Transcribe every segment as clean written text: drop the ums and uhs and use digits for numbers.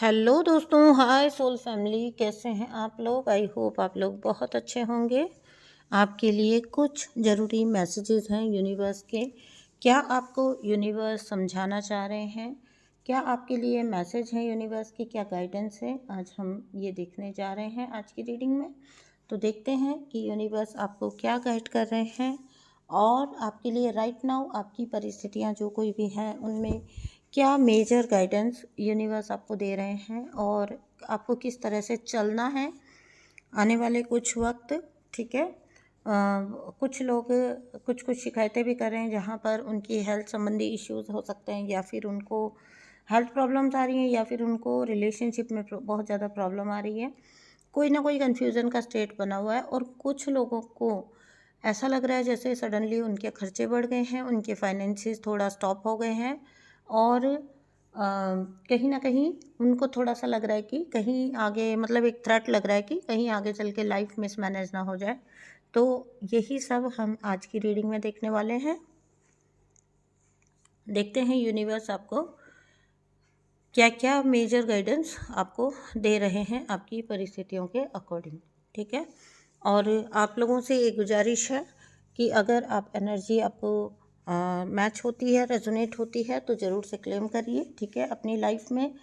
Hello दोस्तों, हाय soul family, कैसे हैं आप लोग। आई होप आप लोग बहुत अच्छे होंगे। आपके लिए कुछ ज़रूरी मैसेजेस हैं यूनिवर्स के। क्या आपको यूनिवर्स समझाना चाह रहे हैं? क्या आपके लिए मैसेज है यूनिवर्स की? क्या गाइडेंस है? आज हम ये देखने जा रहे हैं आज की रीडिंग में। तो देखते हैं कि यूनिवर्स आपको क्या गाइड कर रहे हैं और आपके लिए राइट नाउ आपकी परिस्थितियाँ जो कोई भी हैं उनमें क्या मेजर गाइडेंस यूनिवर्स आपको दे रहे हैं और आपको किस तरह से चलना है आने वाले कुछ वक्त। ठीक है। कुछ लोग कुछ कुछ शिकायतें भी कर रहे हैं जहाँ पर उनकी हेल्थ संबंधी इश्यूज हो सकते हैं, या फिर उनको हेल्थ प्रॉब्लम्स आ रही हैं, या फिर उनको रिलेशनशिप में बहुत ज़्यादा प्रॉब्लम आ रही है। कोई ना कोई कन्फ्यूज़न का स्टेट बना हुआ है और कुछ लोगों को ऐसा लग रहा है जैसे सडनली उनके खर्चे बढ़ गए हैं, उनके फाइनेंसिस थोड़ा स्टॉप हो गए हैं और कहीं ना कहीं उनको थोड़ा सा लग रहा है कि कहीं आगे, मतलब एक थ्रेट लग रहा है कि कहीं आगे चल के लाइफ मिसमैनेज ना हो जाए। तो यही सब हम आज की रीडिंग में देखने वाले हैं। देखते हैं यूनिवर्स आपको क्या क्या मेजर गाइडेंस आपको दे रहे हैं आपकी परिस्थितियों के अकॉर्डिंग। ठीक है। और आप लोगों से एक गुजारिश है कि अगर आप एनर्जी आपको मैच होती है, रेजोनेट होती है, तो ज़रूर से क्लेम करिए। ठीक है। अपनी लाइफ में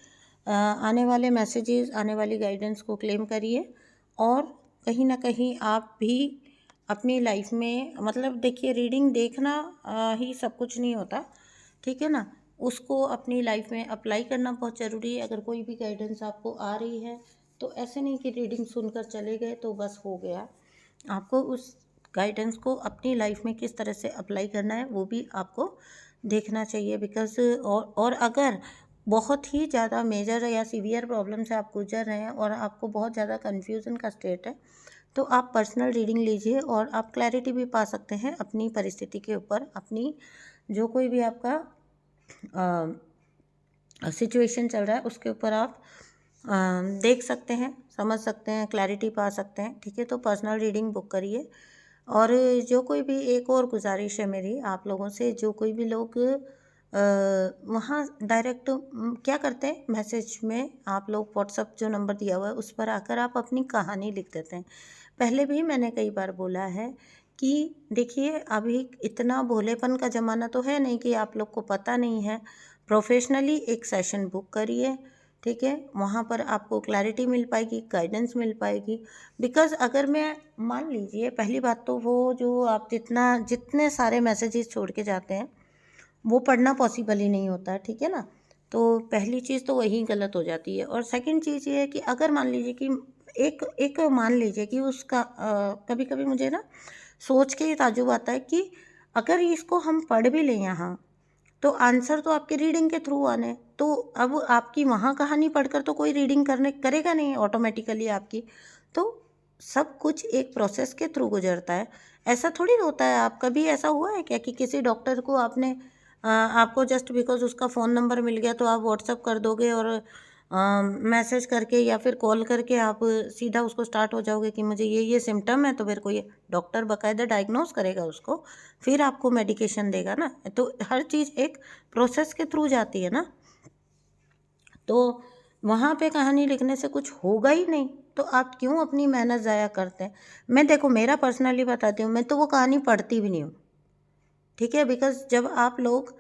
आने वाले मैसेजेस, आने वाली गाइडेंस को क्लेम करिए। और कहीं ना कहीं आप भी अपनी लाइफ में, मतलब देखिए, रीडिंग देखना ही सब कुछ नहीं होता। ठीक है ना। उसको अपनी लाइफ में अप्लाई करना बहुत ज़रूरी है। अगर कोई भी गाइडेंस आपको आ रही है तो ऐसे नहीं कि रीडिंग सुनकर चले गए तो बस हो गया। आपको उस गाइडेंस को अपनी लाइफ में किस तरह से अप्लाई करना है वो भी आपको देखना चाहिए। बिकॉज और अगर बहुत ही ज़्यादा मेजर या सीवियर प्रॉब्लम से आप गुजर रहे हैं और आपको बहुत ज़्यादा कन्फ्यूज़न का स्टेट है, तो आप पर्सनल रीडिंग लीजिए और आप क्लैरिटी भी पा सकते हैं अपनी परिस्थिति के ऊपर। अपनी जो कोई भी आपका सिचुएशन चल रहा है उसके ऊपर आप देख सकते हैं, समझ सकते हैं, क्लैरिटी पा सकते हैं। ठीक है। तो पर्सनल रीडिंग बुक करिए। और जो कोई भी, एक और गुजारिश है मेरी आप लोगों से, जो कोई भी लोग वहाँ डायरेक्ट क्या करते हैं, मैसेज में आप लोग व्हाट्सअप जो नंबर दिया हुआ है उस पर आकर आप अपनी कहानी लिख देते हैं। पहले भी मैंने कई बार बोला है कि देखिए, अभी इतना भोलेपन का ज़माना तो है नहीं कि आप लोग को पता नहीं है। प्रोफेशनली एक सेशन बुक करिए। ठीक है। वहाँ पर आपको क्लैरिटी मिल पाएगी, गाइडेंस मिल पाएगी। बिकॉज़ अगर मैं, मान लीजिए, पहली बात तो वो जो आप जितने सारे मैसेजेस छोड़ के जाते हैं वो पढ़ना पॉसिबल ही नहीं होता। ठीक है ना। तो पहली चीज़ तो वही गलत हो जाती है। और सेकंड चीज़ ये है कि अगर मान लीजिए कि एक एक मान लीजिए कि उसका कभी कभी मुझे ना सोच के ही ताजुब आता है कि अगर इसको हम पढ़ भी लें यहाँ, तो आंसर तो आपके रीडिंग के थ्रू आने, तो अब आपकी वहाँ कहानी पढ़कर तो कोई रीडिंग करने करेगा नहीं ऑटोमेटिकली आपकी। तो सब कुछ एक प्रोसेस के थ्रू गुजरता है। ऐसा थोड़ी ना होता है। आप कभी ऐसा हुआ है क्या कि किसी डॉक्टर को आपने आपको जस्ट बिकॉज उसका फ़ोन नंबर मिल गया तो आप व्हाट्सअप कर दोगे और मैसेज करके या फिर कॉल करके आप सीधा उसको स्टार्ट हो जाओगे कि मुझे ये सिम्टम है, तो फिर कोई डॉक्टर बाकायदा डायग्नोस करेगा उसको, फिर आपको मेडिकेशन देगा ना। तो हर चीज़ एक प्रोसेस के थ्रू जाती है ना। तो वहाँ पे कहानी लिखने से कुछ होगा ही नहीं, तो आप क्यों अपनी मेहनत ज़ाया करते हैं। मैं, देखो, मेरा पर्सनली बताती हूँ, मैं तो वो कहानी पढ़ती भी नहीं हूँ। ठीक है। बिकॉज जब आप लोग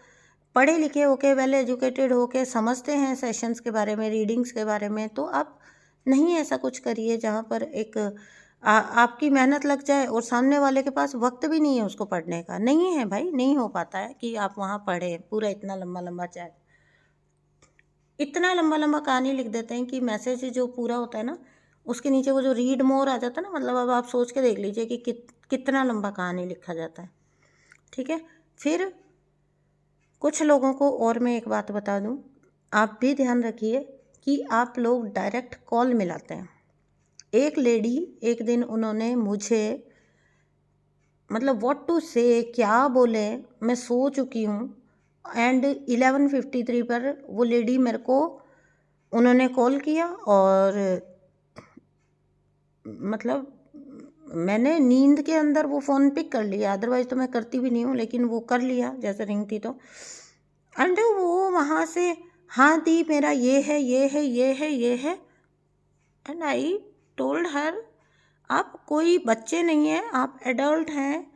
पढ़े लिखे होके, वेल एजुकेटेड होके समझते हैं सेशंस के बारे में, रीडिंग्स के बारे में, तो आप नहीं ऐसा कुछ करिए जहाँ पर एक आपकी मेहनत लग जाए और सामने वाले के पास वक्त भी नहीं है उसको पढ़ने का। नहीं है भाई, नहीं हो पाता है कि आप वहाँ पढ़ें पूरा इतना लंबा लंबा, चाहे इतना लंबा लंबा कहानी लिख देते हैं कि मैसेज जो पूरा होता है ना उसके नीचे वो जो रीड मोर आ जाता है ना, मतलब अब आप सोच के देख लीजिए कि कितना लंबा कहानी लिखा जाता है। ठीक है। फिर कुछ लोगों को और मैं एक बात बता दूं, आप भी ध्यान रखिए कि आप लोग डायरेक्ट कॉल मिलाते हैं। एक लेडी, एक दिन उन्होंने मुझे, मतलब व्हाट टू से, क्या बोले, मैं सो चुकी हूँ। एंड 11:53 पर वो लेडी मेरे को, उन्होंने कॉल किया और मतलब मैंने नींद के अंदर वो फ़ोन पिक कर लिया, अदरवाइज़ तो मैं करती भी नहीं हूँ, लेकिन वो कर लिया जैसे रिंग थी तो। एंड वो वहाँ से हाँ दी, मेरा ये है, ये है, ये है, ये है। एंड आई टोल्ड हर, आप कोई बच्चे नहीं हैं, आप एडल्ट हैं,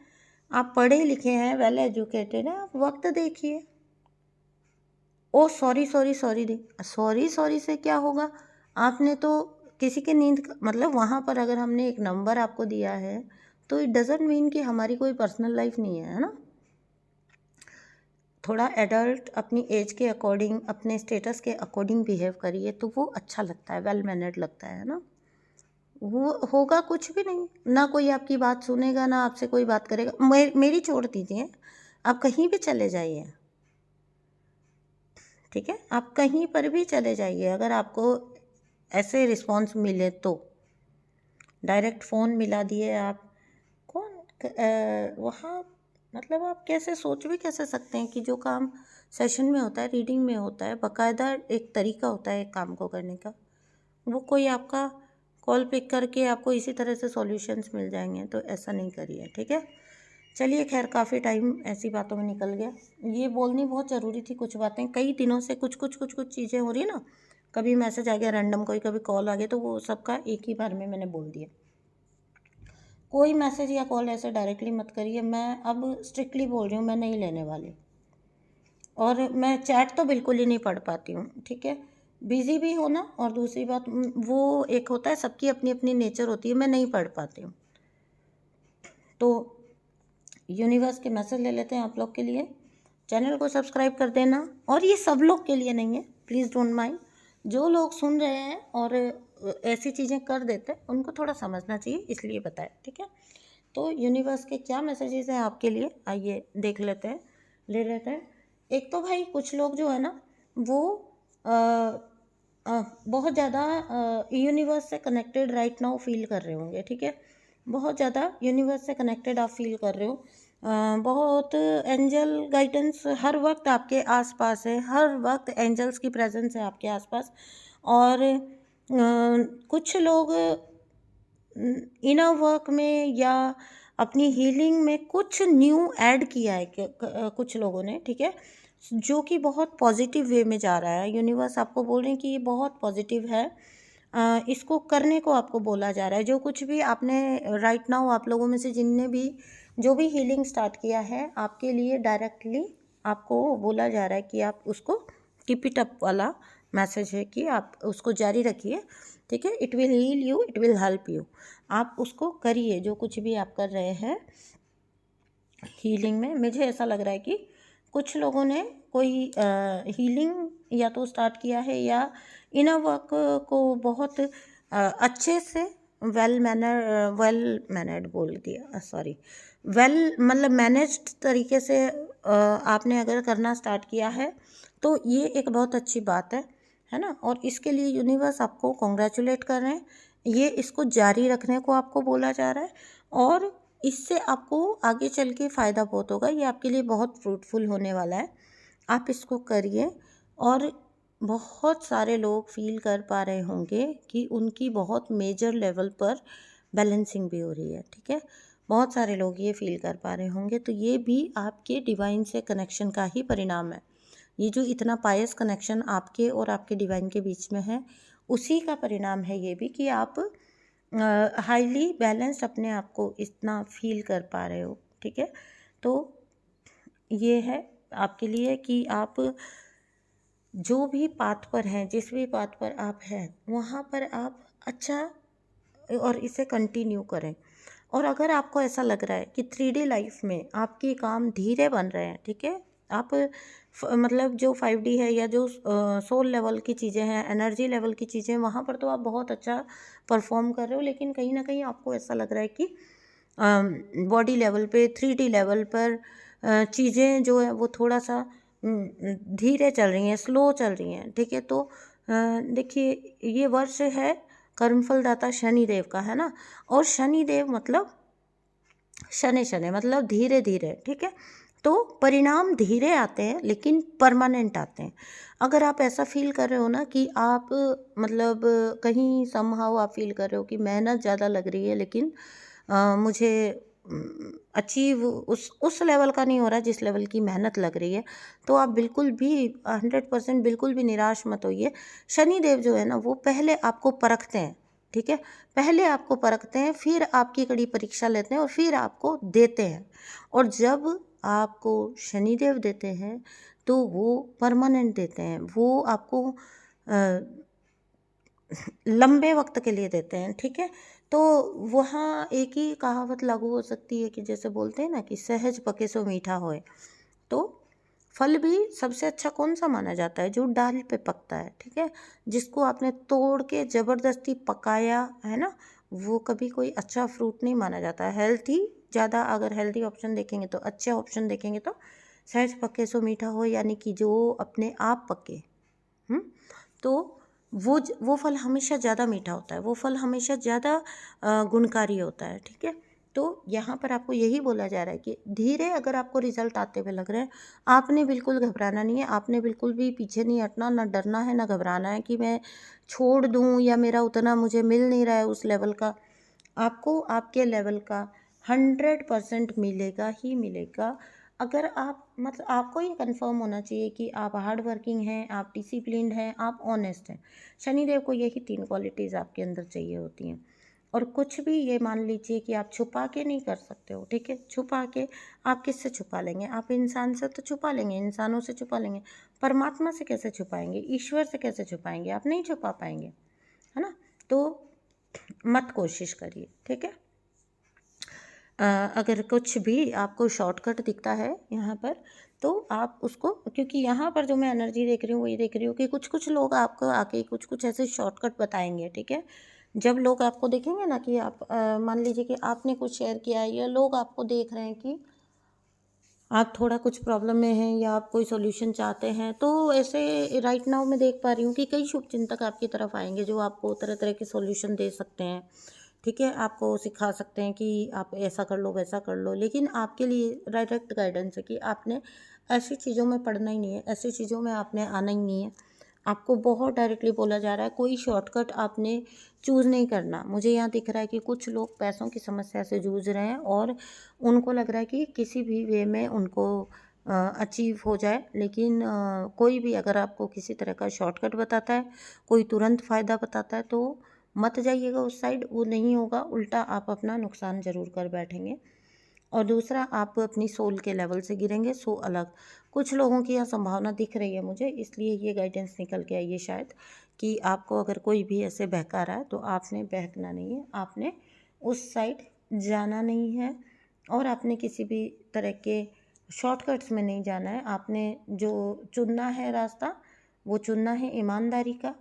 आप पढ़े लिखे हैं, वेल एजुकेटेड हैं, आप वक्त देखिए। ओ सॉरी सॉरी सॉरी दी, सॉरी सॉरी से क्या होगा? आपने तो किसी की मतलब वहाँ पर अगर हमने एक नंबर आपको दिया है तो इट डजेंट मीन कि हमारी कोई पर्सनल लाइफ नहीं है ना। थोड़ा एडल्ट अपनी एज के अकॉर्डिंग, अपने स्टेटस के अकॉर्डिंग बिहेव करिए तो वो अच्छा लगता है, वेल मैनर्ड लगता है ना। वो होगा कुछ भी नहीं, ना कोई आपकी बात सुनेगा, ना आपसे कोई बात करेगा। मेरी छोड़ दीजिए, आप कहीं भी चले जाइए, ठीक है, आप कहीं पर भी चले जाइए, अगर आपको ऐसे रिस्पॉन्स मिले तो डायरेक्ट फ़ोन मिला दिए आप, वहाँ मतलब आप कैसे सोच भी कैसे सकते हैं कि जो काम सेशन में होता है, रीडिंग में होता है, बाकायदा एक तरीका होता है एक काम को करने का, वो कोई आपका कॉल पिक करके आपको इसी तरह से सॉल्यूशंस मिल जाएंगे, तो ऐसा नहीं करिए, ठीक है। चलिए खैर, काफ़ी टाइम ऐसी बातों में निकल गया, ये बोलनी बहुत ज़रूरी थी, कुछ बातें कई दिनों से कुछ कुछ कुछ कुछ चीज़ें हो रही है ना, कभी मैसेज आ गया रैंडम, कोई कभी कॉल आ गया, तो वो सबका एक ही बार में मैंने बोल दिया। कोई मैसेज या कॉल ऐसे डायरेक्टली मत करिए, मैं अब स्ट्रिक्टली बोल रही हूँ, मैं नहीं लेने वाली। और मैं चैट तो बिल्कुल ही नहीं पढ़ पाती हूँ, ठीक है, बिज़ी भी हो ना, और दूसरी बात वो एक होता है, सबकी अपनी अपनी नेचर होती है, मैं नहीं पढ़ पाती हूँ। तो यूनिवर्स के मैसेज ले लेते हैं आप लोग के लिए, चैनल को सब्सक्राइब कर देना, और ये सब लोग के लिए नहीं है, प्लीज़ डोंट माइंड, जो लोग सुन रहे हैं और ऐसी चीज़ें कर देते हैं उनको थोड़ा समझना चाहिए, इसलिए बताया, ठीक है। तो यूनिवर्स के क्या मैसेजेस हैं आपके लिए, आइए देख लेते हैं, ले लेते हैं। एक तो भाई कुछ लोग जो है ना वो बहुत ज़्यादा यूनिवर्स से कनेक्टेड राइट नाउ फील कर रहे होंगे, ठीक है, बहुत ज़्यादा यूनिवर्स से कनेक्टेड आप फील कर रहे हो, बहुत एंजल गाइडेंस हर वक्त आपके आसपास है, हर वक्त एंजल्स की प्रेजेंस है आपके आसपास। और कुछ लोग इनर वर्क में या अपनी हीलिंग में कुछ न्यू ऐड किया है कुछ लोगों ने, ठीक है, जो कि बहुत पॉजिटिव वे में जा रहा है। यूनिवर्स आपको बोल रहे हैं कि ये बहुत पॉजिटिव है, इसको करने को आपको बोला जा रहा है। जो कुछ भी आपने राइट नाउ, आप लोगों में से जिनने भी जो भी हीलिंग स्टार्ट किया है, आपके लिए डायरेक्टली आपको बोला जा रहा है कि आप उसको कीप इट अप वाला मैसेज है कि आप उसको जारी रखिए, ठीक है, it will heal you, it will help you, आप उसको करिए जो कुछ भी आप कर रहे हैं हीलिंग में। मुझे ऐसा लग रहा है कि कुछ लोगों ने कोई हीलिंग या तो स्टार्ट किया है या इनर वर्क को बहुत अच्छे से वेल मैनर्ड बोल दिया, सॉरी, वेल मतलब मैनेज्ड तरीके से आपने अगर करना स्टार्ट किया है तो ये एक बहुत अच्छी बात है ना। और इसके लिए यूनिवर्स आपको कॉन्ग्रेचुलेट कर रहे हैं, ये इसको जारी रखने को आपको बोला जा रहा है, और इससे आपको आगे चल के फ़ायदा बहुत होगा, ये आपके लिए बहुत फ्रूटफुल होने वाला है, आप इसको करिए। और बहुत सारे लोग फील कर पा रहे होंगे कि उनकी बहुत मेजर लेवल पर बैलेंसिंग भी हो रही है, ठीक है, बहुत सारे लोग ये फील कर पा रहे होंगे, तो ये भी आपके डिवाइन से कनेक्शन का ही परिणाम है। ये जो इतना पायस कनेक्शन आपके और आपके डिवाइन के बीच में है, उसी का परिणाम है ये भी, कि आप हाईली बैलेंस्ड अपने आप को इतना फील कर पा रहे हो, ठीक है। तो ये है आपके लिए कि आप जो भी पाथ पर हैं, जिस भी पाथ पर आप हैं, वहाँ पर आप अच्छा और इसे कंटिन्यू करें। और अगर आपको ऐसा लग रहा है कि 3D लाइफ में आपके काम धीरे बन रहे हैं, ठीक है, आप मतलब जो 5D है या जो सोल लेवल की चीज़ें हैं, एनर्जी लेवल की चीज़ें, वहाँ पर तो आप बहुत अच्छा परफॉर्म कर रहे हो, लेकिन कहीं ना कहीं आपको ऐसा लग रहा है कि बॉडी लेवल पे 3D लेवल पर चीज़ें जो है वो थोड़ा सा धीरे चल रही हैं, स्लो चल रही हैं, ठीक है। तो देखिए, ये वर्ष है कर्मफलदाता शनिदेव का, है ना, और शनिदेव मतलब शनि शनि मतलब धीरे धीरे, ठीक है, तो परिणाम धीरे आते हैं लेकिन परमानेंट आते हैं। अगर आप ऐसा फील कर रहे हो ना कि आप मतलब कहीं समहाउ आप फील कर रहे हो कि मेहनत ज़्यादा लग रही है, लेकिन मुझे अचीव उस लेवल का नहीं हो रहा जिस लेवल की मेहनत लग रही है, तो आप बिल्कुल भी 100% बिल्कुल भी निराश मत होइए। शनिदेव जो है ना वो पहले आपको परखते हैं, ठीक है। पहले आपको परखते हैं, फिर आपकी कड़ी परीक्षा लेते हैं और फिर आपको देते हैं। और जब आपको शनिदेव देते हैं तो वो परमानेंट देते हैं, वो आपको लंबे वक्त के लिए देते हैं, ठीक है। तो वहाँ एक ही कहावत लागू हो सकती है कि जैसे बोलते हैं ना कि सहज पके सो मीठा होए। तो फल भी सबसे अच्छा कौन सा माना जाता है? जो डाल पे पकता है, ठीक है। जिसको आपने तोड़ के ज़बरदस्ती पकाया है ना, वो कभी कोई अच्छा फ्रूट नहीं माना जाता है। हेल्थी ज़्यादा, अगर हेल्थी ऑप्शन देखेंगे तो अच्छे ऑप्शन देखेंगे तो सहज पके सो मीठा हो, यानी कि जो अपने आप पके। तो वो फल हमेशा ज़्यादा मीठा होता है, वो फल हमेशा ज़्यादा गुणकारी होता है, ठीक है। तो यहाँ पर आपको यही बोला जा रहा है कि धीरे अगर आपको रिजल्ट आते हुए लग रहे हैं, आपने बिल्कुल घबराना नहीं है, आपने बिल्कुल भी पीछे नहीं हटना, ना डरना है ना घबराना है कि मैं छोड़ दूँ या मेरा उतना मुझे मिल नहीं रहा है उस लेवल का। आपको आपके लेवल का 100% मिलेगा ही मिलेगा। अगर आप मतलब आपको ये कंफर्म होना चाहिए कि आप हार्ड वर्किंग हैं, आप डिसिप्लिन्ड हैं, आप ऑनेस्ट हैं। शनिदेव को यही 3 क्वालिटीज़ आपके अंदर चाहिए होती हैं। और कुछ भी ये मान लीजिए कि आप छुपा के नहीं कर सकते हो, ठीक है। छुपा के आप किससे छुपा लेंगे? आप इंसान से तो छुपा लेंगे, इंसानों से छुपा लेंगे, परमात्मा से कैसे छुपाएंगे? ईश्वर से कैसे छुपाएंगे? आप नहीं छुपा पाएंगे, है ना। तो मत कोशिश करिए, ठीक है। अगर कुछ भी आपको शॉर्टकट दिखता है यहाँ पर, तो आप उसको, क्योंकि यहाँ पर जो मैं एनर्जी देख रही हूँ वो ये देख रही हूँ कि कुछ कुछ लोग आपको आके कुछ कुछ ऐसे शॉर्टकट बताएंगे, ठीक है। जब लोग आपको देखेंगे ना कि आप मान लीजिए कि आपने कुछ शेयर किया है या लोग आपको देख रहे हैं कि आप थोड़ा कुछ प्रॉब्लम में हैं या आप कोई सॉल्यूशन चाहते हैं, तो ऐसे राइट नाउ मैं देख पा रही हूँ कि कई शुभचिंतक आपकी तरफ आएंगे जो आपको तरह तरह के सॉल्यूशन दे सकते हैं, ठीक है। आपको सिखा सकते हैं कि आप ऐसा कर लो वैसा कर लो, लेकिन आपके लिए डायरेक्ट गाइडेंस है कि आपने ऐसी चीज़ों में पढ़ना ही नहीं है, ऐसी चीज़ों में आपने आना ही नहीं है। आपको बहुत डायरेक्टली बोला जा रहा है, कोई शॉर्टकट आपने चूज़ नहीं करना। मुझे यहाँ दिख रहा है कि कुछ लोग पैसों की समस्या से जूझ रहे हैं और उनको लग रहा है कि किसी भी वे में उनको अचीव हो जाए, लेकिन कोई भी अगर आपको किसी तरह का शॉर्टकट बताता है, कोई तुरंत फ़ायदा बताता है, तो मत जाइएगा उस साइड, वो नहीं होगा, उल्टा आप अपना नुकसान ज़रूर कर बैठेंगे। और दूसरा, आप अपनी सोल के लेवल से गिरेंगे, सो अलग। कुछ लोगों की यहाँ संभावना दिख रही है मुझे, इसलिए ये गाइडेंस निकल के आई है शायद, कि आपको अगर कोई भी ऐसे बहका रहा है तो आपने बहकना नहीं है, आपने उस साइड जाना नहीं है और आपने किसी भी तरह के शॉर्टकट्स में नहीं जाना है। आपने जो चुनना है रास्ता, वो चुनना है ईमानदारी का,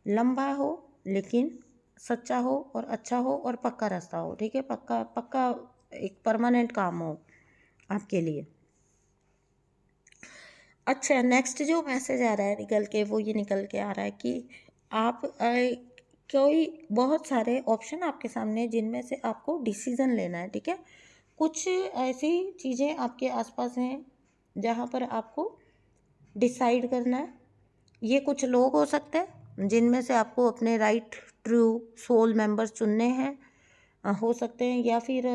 लंबा हो लेकिन सच्चा हो और अच्छा हो और पक्का रास्ता हो, ठीक है। पक्का पक्का एक परमानेंट काम हो आपके लिए। अच्छा, नेक्स्ट जो मैसेज आ रहा है निकल के, वो ये निकल के आ रहा है कि आप कोई बहुत सारे ऑप्शन आपके सामने हैं जिनमें से आपको डिसीज़न लेना है, ठीक है। कुछ ऐसी चीज़ें आपके आसपास हैं जहाँ पर आपको डिसाइड करना है। ये कुछ लोग हो सकते हैं जिनमें से आपको अपने राइट ट्रू सोल मेंबर्स चुनने हैं, हो सकते हैं, या फिर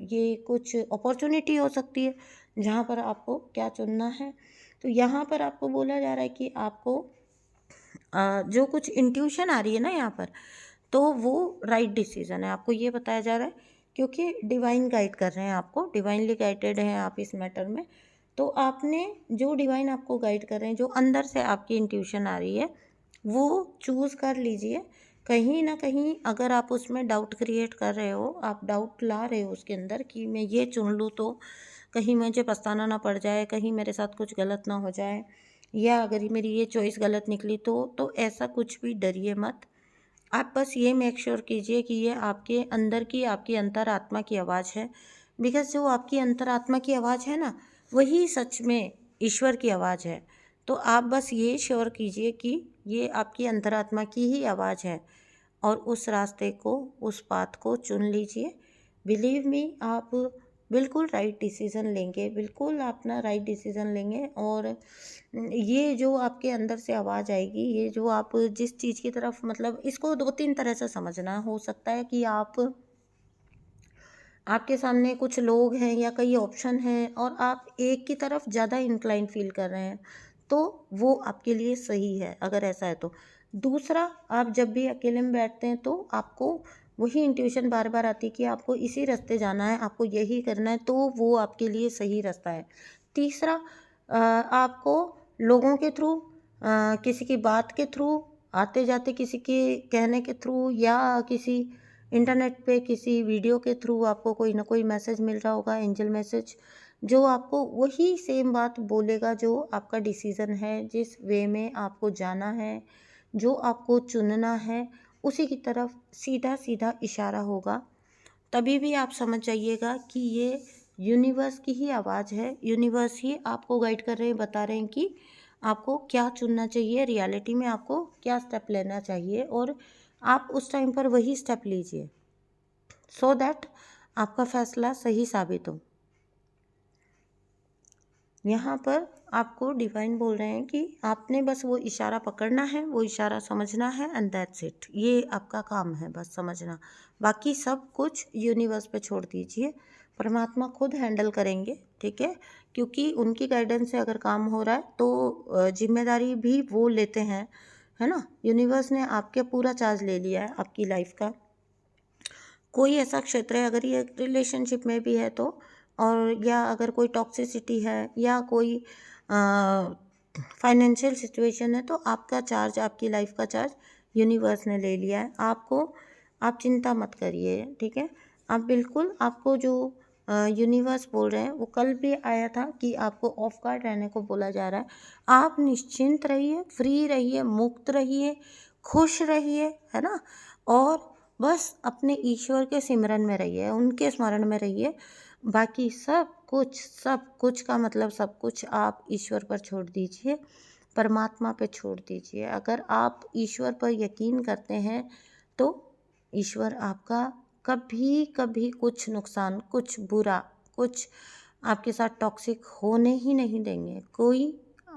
ये कुछ अपॉर्चुनिटी हो सकती है जहाँ पर आपको क्या चुनना है। तो यहाँ पर आपको बोला जा रहा है कि आपको जो कुछ इंट्यूशन आ रही है ना यहाँ पर, तो वो राइट डिसीजन है, आपको ये बताया जा रहा है, क्योंकि डिवाइन गाइड कर रहे हैं आपको, डिवाइनली गाइडेड हैं आप इस मैटर में। तो आपने जो डिवाइन आपको गाइड कर रहे हैं, जो अंदर से आपकी इंट्यूशन आ रही है, वो चूज़ कर लीजिए। कहीं ना कहीं अगर आप उसमें डाउट क्रिएट कर रहे हो, आप डाउट ला रहे हो उसके अंदर कि मैं ये चुन लूँ तो कहीं मुझे पछताना ना पड़ जाए, कहीं मेरे साथ कुछ गलत ना हो जाए, या अगर मेरी ये चॉइस गलत निकली तो ऐसा कुछ भी डरिए मत। आप बस ये मेक श्योर कीजिए कि ये आपके अंदर की, आपकी अंतरात्मा की आवाज़ है। बिकॉज़ जो आपकी अंतरात्मा की आवाज़ है ना, वही सच में ईश्वर की आवाज़ है। तो आप बस ये श्योर कीजिए कि ये आपकी अंतरात्मा की ही आवाज़ है और उस रास्ते को, उस पाथ को चुन लीजिए। बिलीव मी, आप बिल्कुल राइट डिसीज़न लेंगे, बिल्कुल अपना राइट डिसीज़न लेंगे। और ये जो आपके अंदर से आवाज़ आएगी, ये जो आप जिस चीज़ की तरफ, मतलब इसको 2-3 तरह से समझना, हो सकता है कि आपके सामने कुछ लोग हैं या कई ऑप्शन हैं और आप एक की तरफ ज़्यादा इंक्लाइन फील कर रहे हैं, तो वो आपके लिए सही है अगर ऐसा है तो। दूसरा, आप जब भी अकेले में बैठते हैं तो आपको वही इंट्यूशन बार बार आती है कि आपको इसी रास्ते जाना है, आपको यही करना है, तो वो आपके लिए सही रास्ता है। तीसरा, आपको लोगों के थ्रू, किसी की बात के थ्रू, आते जाते किसी के कहने के थ्रू या किसी इंटरनेट पे किसी वीडियो के थ्रू आपको कोई ना कोई मैसेज मिल रहा होगा, एंजल मैसेज, जो आपको वही सेम बात बोलेगा जो आपका डिसीज़न है, जिस वे में आपको जाना है, जो आपको चुनना है, उसी की तरफ सीधा सीधा इशारा होगा। तभी भी आप समझ जाइएगा कि ये यूनिवर्स की ही आवाज़ है, यूनिवर्स ही आपको गाइड कर रहे हैं, बता रहे हैं कि आपको क्या चुनना चाहिए, रियलिटी में आपको क्या स्टेप लेना चाहिए, और आप उस टाइम पर वही स्टेप लीजिए सो दैट आपका फैसला सही साबित हो। यहाँ पर आपको डिवाइन बोल रहे हैं कि आपने बस वो इशारा पकड़ना है, वो इशारा समझना है, एंड दैट्स इट। ये आपका काम है बस समझना, बाकी सब कुछ यूनिवर्स पे छोड़ दीजिए, परमात्मा खुद हैंडल करेंगे, ठीक है। क्योंकि उनकी गाइडेंस से अगर काम हो रहा है तो जिम्मेदारी भी वो लेते हैं, है ना। यूनिवर्स ने आपके पूरा चार्ज ले लिया है आपकी लाइफ का। कोई ऐसा क्षेत्र है, अगर ये रिलेशनशिप में भी है तो, और या अगर कोई टॉक्सिसिटी है या कोई फाइनेंशियल सिचुएशन है, तो आपका चार्ज, आपकी लाइफ का चार्ज यूनिवर्स ने ले लिया है। आप चिंता मत करिए, ठीक है। आप बिल्कुल, आपको जो यूनिवर्स बोल रहे हैं वो कल भी आया था कि आपको ऑफ गार्ड रहने को बोला जा रहा है। आप निश्चिंत रहिए, फ्री रहिए, मुक्त रहिए, खुश रहिए, है ना। और बस अपने ईश्वर के सिमरन में रहिए, उनके स्मरण में रहिए। बाकी सब कुछ का मतलब सब कुछ आप ईश्वर पर छोड़ दीजिए, परमात्मा पे छोड़ दीजिए। अगर आप ईश्वर पर यकीन करते हैं तो ईश्वर आपका कभी कभी कुछ नुकसान, कुछ बुरा, कुछ आपके साथ टॉक्सिक होने ही नहीं देंगे। कोई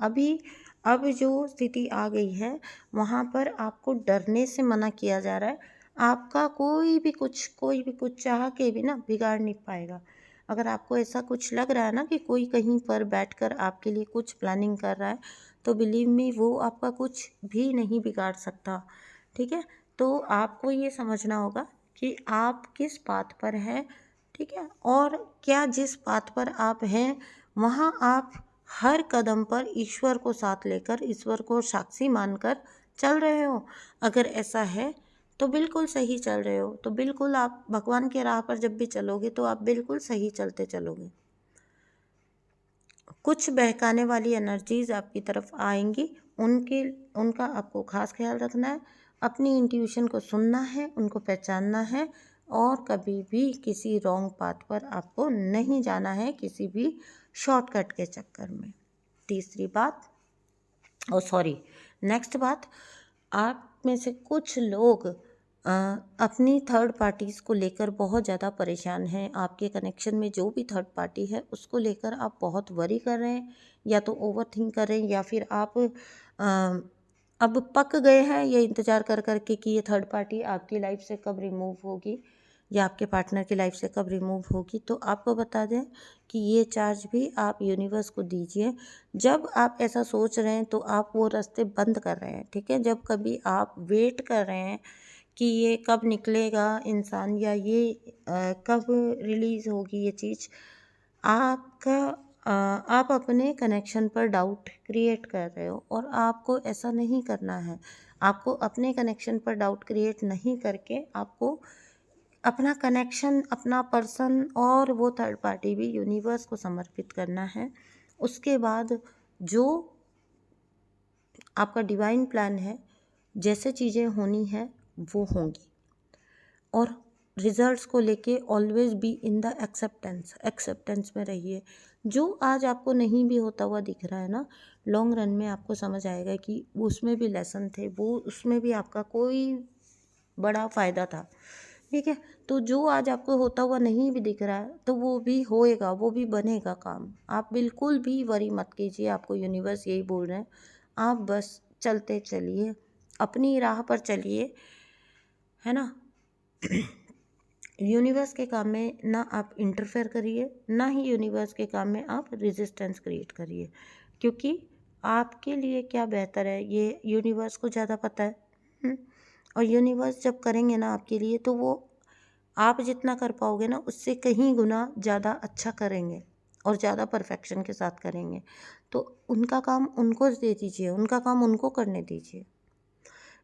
अभी अब जो स्थिति आ गई है वहाँ पर आपको डरने से मना किया जा रहा है। आपका कोई भी कुछ चाह के भी ना बिगाड़ नहीं पाएगा। अगर आपको ऐसा कुछ लग रहा है ना कि कोई कहीं पर बैठकर आपके लिए कुछ प्लानिंग कर रहा है, तो बिलीव मी, वो आपका कुछ भी नहीं बिगाड़ सकता, ठीक है। तो आपको ये समझना होगा कि आप किस पाथ पर हैं, ठीक है। और क्या जिस पाथ पर आप हैं वहाँ आप हर कदम पर ईश्वर को साथ लेकर, ईश्वर को साक्षी मानकर चल रहे हो। अगर ऐसा है तो बिल्कुल सही चल रहे हो, तो बिल्कुल आप भगवान के राह पर जब भी चलोगे तो आप बिल्कुल सही चलते चलोगे। कुछ बहकाने वाली एनर्जीज आपकी तरफ आएंगी, उनका आपको खास ख्याल रखना है। अपनी इंट्यूशन को सुनना है, उनको पहचानना है, और कभी भी किसी रॉन्ग पाथ पर आपको नहीं जाना है, किसी भी शॉर्टकट के चक्कर में। तीसरी बात, नेक्स्ट बात, आप में से कुछ लोग अपनी थर्ड पार्टीज़ को लेकर बहुत ज़्यादा परेशान हैं। आपके कनेक्शन में जो भी थर्ड पार्टी है उसको लेकर आप बहुत वरी कर रहे हैं, या तो ओवर थिंक कर रहे हैं, या फिर आप अब पक गए हैं ये इंतज़ार कर कर के कि ये थर्ड पार्टी आपकी लाइफ से कब रिमूव होगी, या आपके पार्टनर की लाइफ से कब रिमूव होगी। तो आपको बता दें कि ये चार्ज भी आप यूनिवर्स को दीजिए। जब आप ऐसा सोच रहे हैं तो आप वो रास्ते बंद कर रहे हैं, ठीक है। जब कभी आप वेट कर रहे हैं कि ये कब निकलेगा इंसान, या ये कब रिलीज़ होगी ये चीज़, आपका आप अपने कनेक्शन पर डाउट क्रिएट कर रहे हो, और आपको ऐसा नहीं करना है। आपको अपने कनेक्शन पर डाउट क्रिएट नहीं करके आपको अपना कनेक्शन, अपना पर्सन और वो थर्ड पार्टी भी यूनिवर्स को समर्पित करना है। उसके बाद जो आपका डिवाइन प्लान है, जैसे चीज़ें होनी है वो होंगी। और रिजल्ट्स को लेके always be in the acceptance में रहिए। जो आज आपको नहीं भी होता हुआ दिख रहा है ना, लॉन्ग रन में आपको समझ आएगा कि उसमें भी लेसन थे, वो उसमें भी आपका कोई बड़ा फ़ायदा था, ठीक है। तो जो आज आपको होता हुआ नहीं भी दिख रहा है तो वो भी होएगा, वो भी बनेगा काम। आप बिल्कुल भी वरी मत कीजिए, आपको यूनिवर्स यही बोल रहे हैं। आप बस चलते चलिए, अपनी राह पर चलिए, है ना। यूनिवर्स के काम में ना आप इंटरफेयर करिए, ना ही यूनिवर्स के काम में आप रेजिस्टेंस क्रिएट करिए, क्योंकि आपके लिए क्या बेहतर है ये यूनिवर्स को ज़्यादा पता है। और यूनिवर्स जब करेंगे ना आपके लिए, तो वो आप जितना कर पाओगे ना उससे कहीं गुना ज़्यादा अच्छा करेंगे और ज़्यादा परफेक्शन के साथ करेंगे। तो उनका काम उनको दे दीजिए, उनका काम उनको करने दीजिए।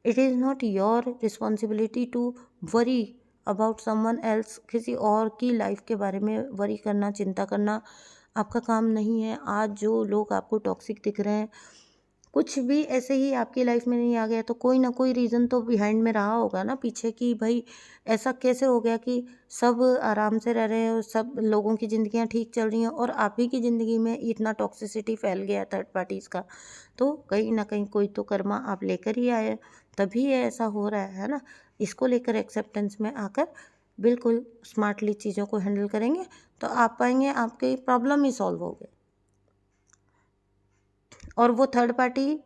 It is not your responsibility to worry about someone else. किसी और की लाइफ के बारे में वरी करना, चिंता करना आपका काम नहीं है। आज जो लोग आपको टॉक्सिक दिख रहे हैं, कुछ भी ऐसे ही आपकी लाइफ में नहीं आ गया तो कोई ना कोई रीज़न तो बिहाइंड में रहा होगा ना पीछे, कि भाई ऐसा कैसे हो गया कि सब आराम से रह रहे हैं और सब लोगों की ज़िंदगियां ठीक चल रही हैं और आप ही की ज़िंदगी में इतना टॉक्सिसिटी फैल गया थर्ड पार्टीज़ का। तो कहीं ना कहीं कोई तो कर्मा आप लेकर ही आए, तभी ये ऐसा हो रहा है ना। इसको लेकर एक्सेप्टेंस में आकर बिल्कुल स्मार्टली चीज़ों को हैंडल करेंगे तो आप पाएंगे आपकी प्रॉब्लम ही सॉल्व हो गई। और वो थर्ड पार्टी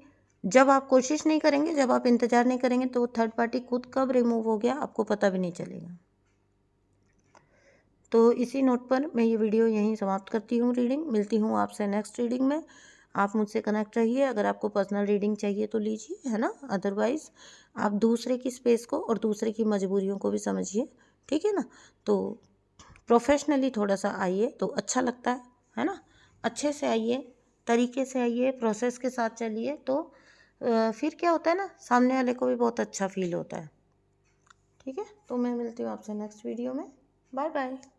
जब आप कोशिश नहीं करेंगे, जब आप इंतज़ार नहीं करेंगे, तो वो थर्ड पार्टी खुद कब रिमूव हो गया आपको पता भी नहीं चलेगा। तो इसी नोट पर मैं ये वीडियो यहीं समाप्त करती हूँ रीडिंग। मिलती हूँ आपसे नेक्स्ट रीडिंग में। आप मुझसे कनेक्ट रहिए। अगर आपको पर्सनल रीडिंग चाहिए तो लीजिए, है ना। अदरवाइज़ आप दूसरे की स्पेस को और दूसरे की मजबूरियों को भी समझिए, ठीक है ना। तो प्रोफेशनली थोड़ा सा आइए तो अच्छा लगता है ना। अच्छे से आइए, तरीके से आइए, प्रोसेस के साथ चलिए, तो फिर क्या होता है ना, सामने वाले को भी बहुत अच्छा फील होता है। ठीक है, तो मैं मिलती हूँ आपसे नेक्स्ट वीडियो में। Bye bye.